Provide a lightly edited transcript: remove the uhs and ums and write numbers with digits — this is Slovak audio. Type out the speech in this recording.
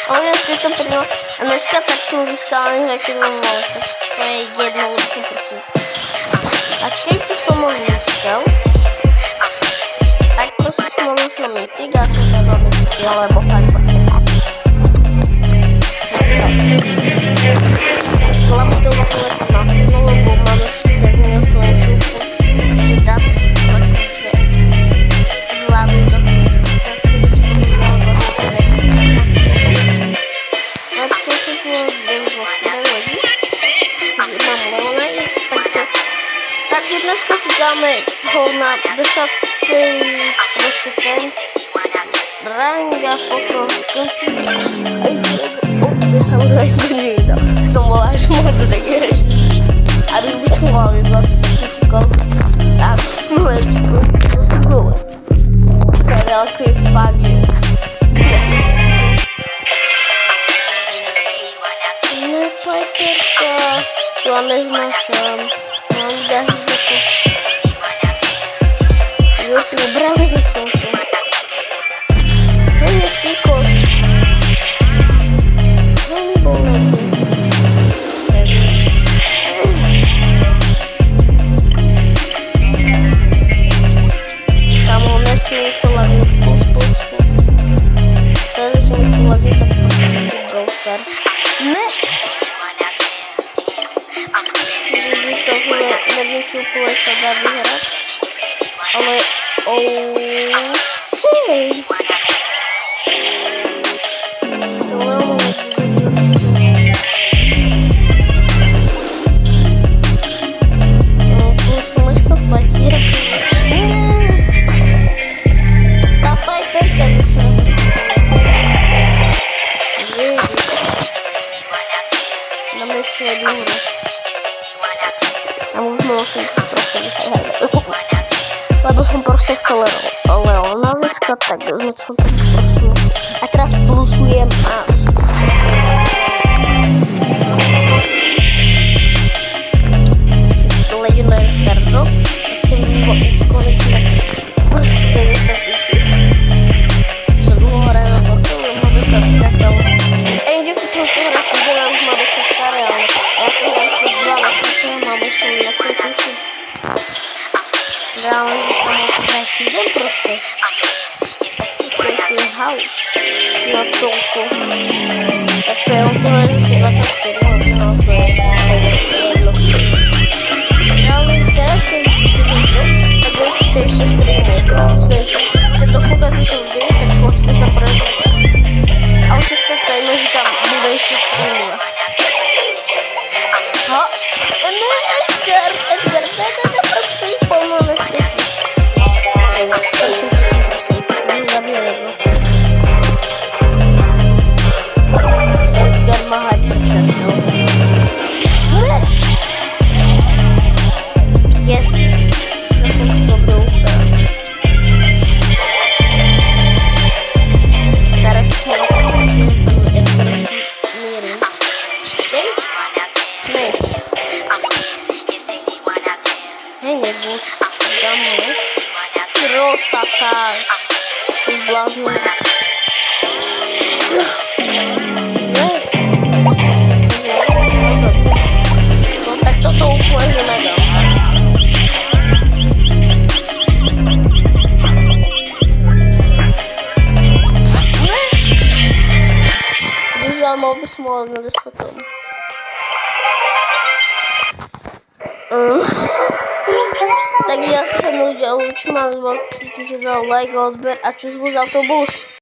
Ale dnes, keď som pridal a dneska, tak som získal nejaké domov, tak to je jedno, lebo som proste. A keď som ho získal, tak proste som rušil mytik a som sa veľmi cítil, lebo tak proste. Lebo to bolo napíšno, lebo mám ešte 7 minút lenšiu dát, takže zvládnu to. Mám Leona, takže dneska si dáme ho na 10. proste ten ranga, potom skončí a už samozrejme bude video. Som bol až moc, tak vieš, aby vyčúvali 20 sekúnd a lepšie to je veľký fakt. Piperka, tu ja neznášam, mám ďahýba som. Jupi, brali by som to. Hej, ty kost. Hej, bolete. Kamo, nesmí to lagniť, plus. Tady si mi to lagniť, tak fakt taký Brawl Stars. Ne! Neviem, či úplne sa dá vyhrať, ale okej. To Leona plus nechcem platiť. Tá Piperka zase. Dáme ešte jednu hru. A možno som si trochu lebo som proste chcel Leona získať, tak sme som tak proste a teraz plusujem a Legendary Star Drop a chcem už konečne proste 10 000 čo dlho hrajú na to, lebo 10 kakao Angel Future pohrať, kde nám už má 10 reálne a ja to hrám ešte 2 mesiace a mám ešte na 10 000 reálne, že to môžu hrať týden proste. To je ten house. Na toľko. Tak to je on to hrať asi 24 hodín, no to je jedno. Reálne, teraz keď vidíte, tak určite ešte streamuje. Keď dochúka tieto videa, tak môžete sa prejsť. A určite sa stajíme, že tam bude ešte streamovať. Ha? Edgar, prosím, plno neskúšam. Prosím, zabije jedno. Edgar má hyperchat, no. Yes, ja som to dobil uhrať. Teraz to môžem Edgar mierim. Ten? Ne. Hej, nebus, dáme. Krosaka. Si zbláznil. Ne. No tak toto úplne nedám. Ne. Vyžal, mal by som ho na 10. Takže ja sa vám ľudia učím, mám like, odber a čus bol z autobus.